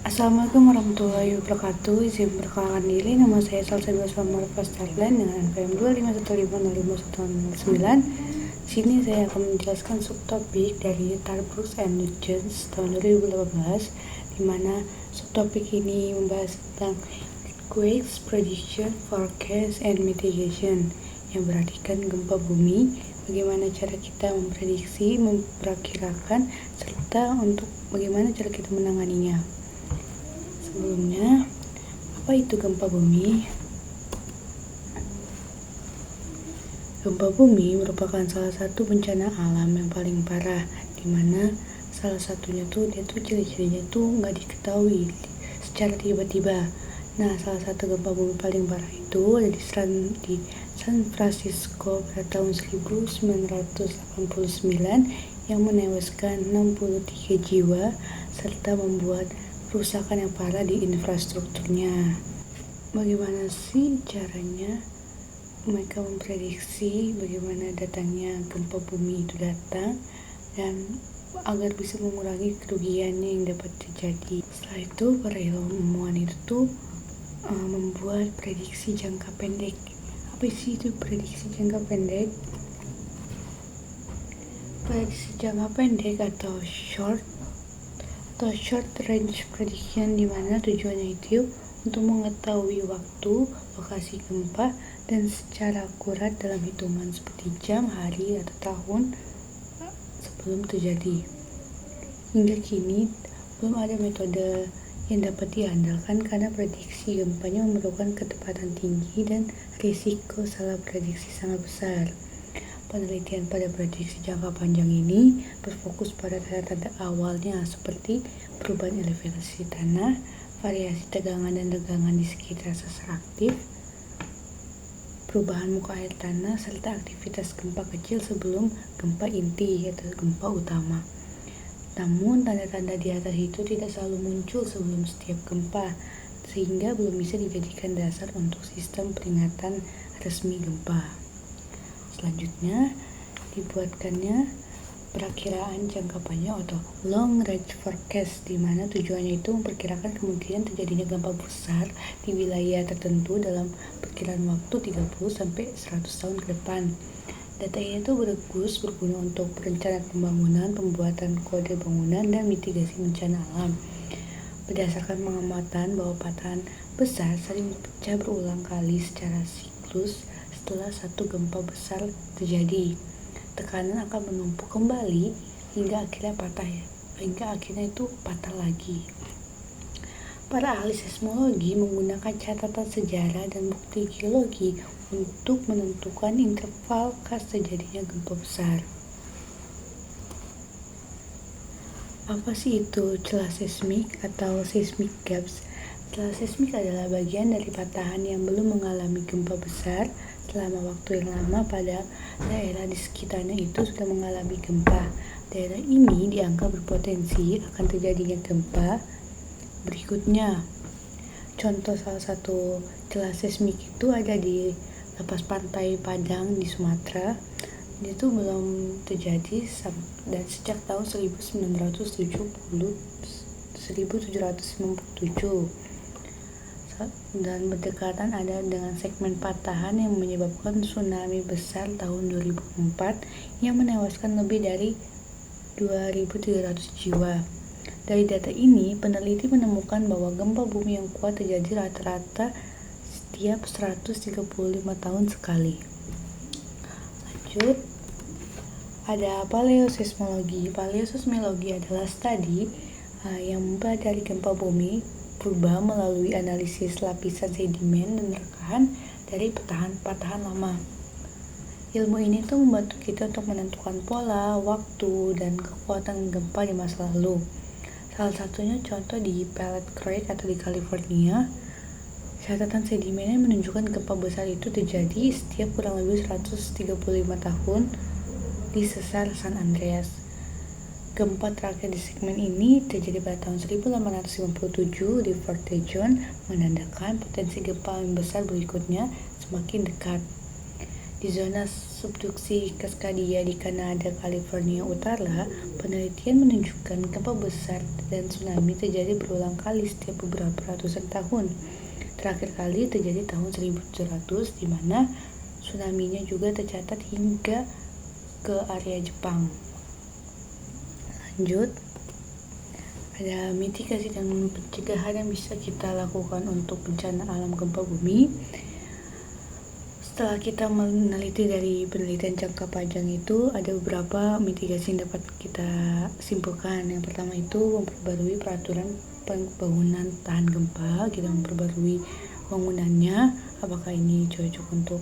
Assalamualaikum warahmatullahi wabarakatuh. Izin perkenalkan diri, nama saya Salsa Basmar Fastarlan dengan NPM 251505109. Di sini saya akan menjelaskan subtopik dari Tarbux and Nugent tahun 2018, di mana subtopik ini membahas tentang earthquakes, prediction, forecast, and mitigation, yang berartikan gempa bumi, bagaimana cara kita memprediksi, memperkirakan, serta untuk bagaimana cara kita menanganinya. Sebelumnya, apa itu gempa bumi? Gempa bumi merupakan salah satu bencana alam yang paling parah, di mana salah satunya ciri-cirinya nggak diketahui secara tiba-tiba. Nah, salah satu gempa bumi paling parah itu ada di San Francisco pada tahun 1989 yang menewaskan 63 jiwa serta membuat kerusakan yang parah di infrastrukturnya. Bagaimana sih caranya mereka memprediksi bagaimana datangnya gempa bumi itu datang dan agar bisa mengurangi kerugiannya yang dapat terjadi. Setelah itu, para ilmuwan itu membuat prediksi jangka pendek. Apa sih itu prediksi jangka pendek? Prediksi jangka pendek atau short range prediction, di mana tujuannya itu untuk mengetahui waktu, lokasi gempa dan secara akurat dalam hitungan seperti jam, hari, atau tahun sebelum terjadi. Hingga kini belum ada metode yang dapat diandalkan karena prediksi gempanya memerlukan ketepatan tinggi dan risiko salah prediksi sangat besar. Penelitian pada prediksi jangka panjang ini berfokus pada tanda-tanda awalnya seperti perubahan elevasi tanah, variasi tegangan dan tegangan di sekitar sesar aktif, perubahan muka air tanah, serta aktivitas gempa kecil sebelum gempa inti atau gempa utama. Namun, tanda-tanda di atas itu tidak selalu muncul sebelum setiap gempa, sehingga belum bisa dijadikan dasar untuk sistem peringatan resmi gempa. Selanjutnya, dibuatkannya perakiraan jangka panjang atau long range forecast, di mana tujuannya itu memperkirakan kemungkinan terjadinya gempa besar di wilayah tertentu dalam perkiraan waktu 30-100 tahun ke depan. Data ini berguna untuk perencanaan pembangunan, pembuatan kode bangunan, dan mitigasi bencana alam. Berdasarkan pengamatan bahwa patahan besar sering pecah berulang kali secara siklus setelah satu gempa besar terjadi, tekanan akan menumpuk kembali hingga akhirnya patah lagi. Para ahli seismologi menggunakan catatan sejarah dan bukti geologi untuk menentukan interval khas terjadinya gempa besar. Apa sih itu celah seismik atau seismic gaps? Celah seismik adalah bagian dari patahan yang belum mengalami gempa besar selama waktu yang lama pada daerah di sekitarnya itu sudah mengalami gempa. Daerah ini dianggap berpotensi akan terjadinya gempa berikutnya. Contoh salah satu celah seismik itu ada di lepas pantai Padang di Sumatera. Itu belum terjadi dan sejak tahun 1797 dan berdekatan ada dengan segmen patahan yang menyebabkan tsunami besar tahun 2004 yang menewaskan lebih dari 2.300 jiwa. Dari data ini, peneliti menemukan bahwa gempa bumi yang kuat terjadi rata-rata setiap 135 tahun sekali. Lanjut, ada paleoseismologi. Paleoseismologi adalah studi yang mempelajari gempa bumi purba melalui analisis lapisan sedimen dan rekahan dari patahan lama. Ilmu ini membantu kita untuk menentukan pola, waktu, dan kekuatan gempa di masa lalu. Salah satunya contoh di Pallet Creek atau di California. Catatan sedimennya menunjukkan gempa besar itu terjadi setiap kurang lebih 135 tahun di sesar San Andreas. Gempa terakhir di segmen ini terjadi pada tahun 1857 di Fort Tejon, menandakan potensi gempa yang besar berikutnya semakin dekat. Di zona subduksi Cascadia di Kanada, California Utara, penelitian menunjukkan gempa besar dan tsunami terjadi berulang kali setiap beberapa ratusan tahun. Terakhir kali terjadi tahun 1700, di mana tsunami-nya juga tercatat hingga ke area Jepang. Lanjut, ada mitigasi dan pencegahan yang bisa kita lakukan untuk bencana alam gempa bumi. Setelah kita meneliti dari penelitian jangka panjang itu, ada beberapa mitigasi yang dapat kita simpulkan. Yang pertama itu memperbarui peraturan bangunan tahan gempa. Kita memperbarui bangunannya, apakah ini cocok untuk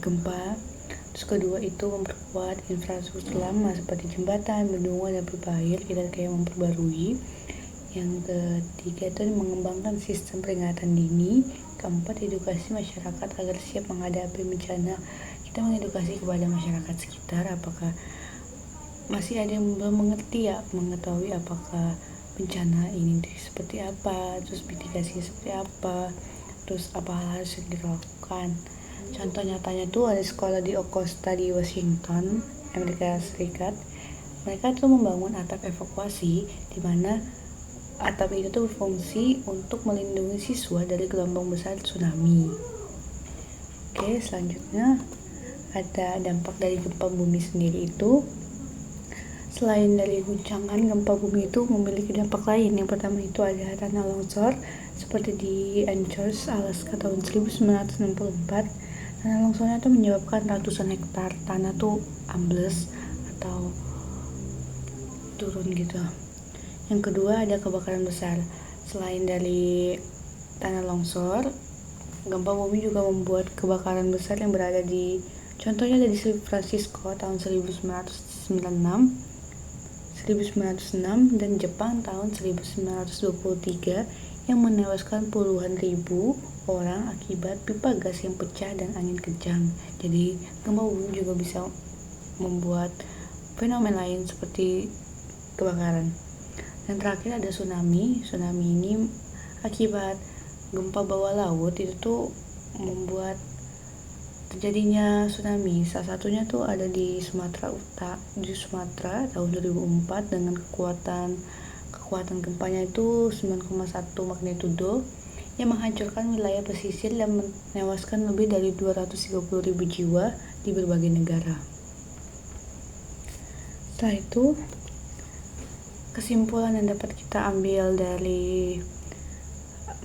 gempa. Terus kedua itu memperkuat infrastruktur lama seperti jembatan, bendungan, dan berbair. Kita kayak memperbarui. Yang ketiga itu mengembangkan sistem peringatan dini. Keempat, edukasi masyarakat agar siap menghadapi bencana. Kita mengedukasi kepada masyarakat sekitar, apakah masih ada yang belum mengetahui apakah bencana ini seperti apa, terus mitigasinya seperti apa, terus apa hal harus yang dilakukan. Contoh nyatanya tuh ada sekolah di Augusta di Washington, Amerika Serikat. Mereka tuh membangun atap evakuasi di mana atap itu tuh berfungsi untuk melindungi siswa dari gelombang besar tsunami. Oke, selanjutnya ada dampak dari gempa bumi sendiri itu. Selain dari guncangan, gempa bumi itu memiliki dampak lain. Yang pertama itu ada tanah longsor seperti di Anchorage, Alaska tahun 1964. Tanah longsornya itu menyebabkan ratusan hektar tanah tuh ambles atau turun gitu. Yang kedua ada kebakaran besar. Selain dari tanah longsor, gempa bumi juga membuat kebakaran besar yang berada di, contohnya ada di San Francisco tahun 1906 dan Jepang tahun 1923 yang menewaskan puluhan ribu orang akibat pipa gas yang pecah dan angin kencang. Jadi gempa bumi juga bisa membuat fenomena lain seperti kebakaran. Dan terakhir ada tsunami. Tsunami ini akibat gempa bawah laut itu tuh membuat terjadinya tsunami. Salah satunya tuh ada di Sumatera tahun 2004 dengan kekuatan gempanya itu 9,1 magnitudo yang menghancurkan wilayah pesisir dan menewaskan lebih dari 230.000 jiwa di berbagai negara. Setelah itu, kesimpulan yang dapat kita ambil dari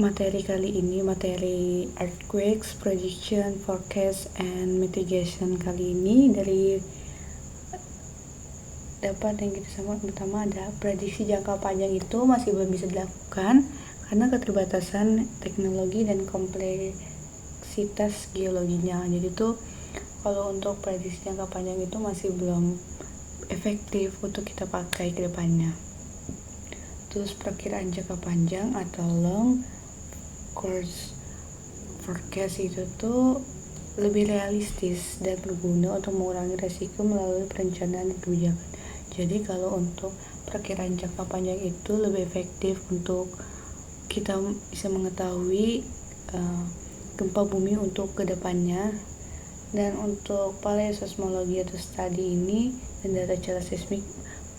materi kali ini, materi earthquakes, prediction, forecast, and mitigation kali ini, dari dapat yang kita sama pertama ada prediksi jangka panjang itu masih belum bisa dilakukan karena keterbatasan teknologi dan kompleksitas geologinya. Jadi tuh kalau untuk prediksi jangka panjang itu masih belum efektif untuk kita pakai ke depannya. Terus perkiraan jangka panjang atau long course forecast itu tuh lebih realistis dan berguna untuk mengurangi resiko melalui perencanaan dan kebijakan. Jadi kalau untuk perkiraan jangka panjang itu lebih efektif untuk kita bisa mengetahui gempa bumi untuk kedepannya. Dan untuk paleoseismologi atau studi ini dan data cara seismik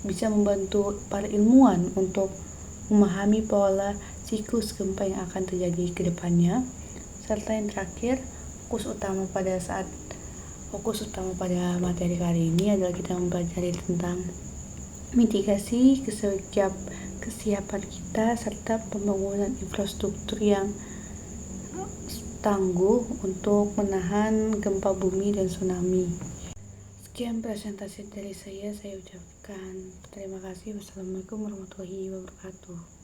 bisa membantu para ilmuwan untuk memahami pola siklus gempa yang akan terjadi ke depannya. Serta yang terakhir, fokus utama pada materi kali ini adalah kita mempelajari tentang mitigasi, kesiapan kita, serta pembangunan infrastruktur yang tangguh untuk menahan gempa bumi dan tsunami. Sekian presentasi dari saya ucapkan terima kasih. Wassalamualaikum warahmatullahi wabarakatuh.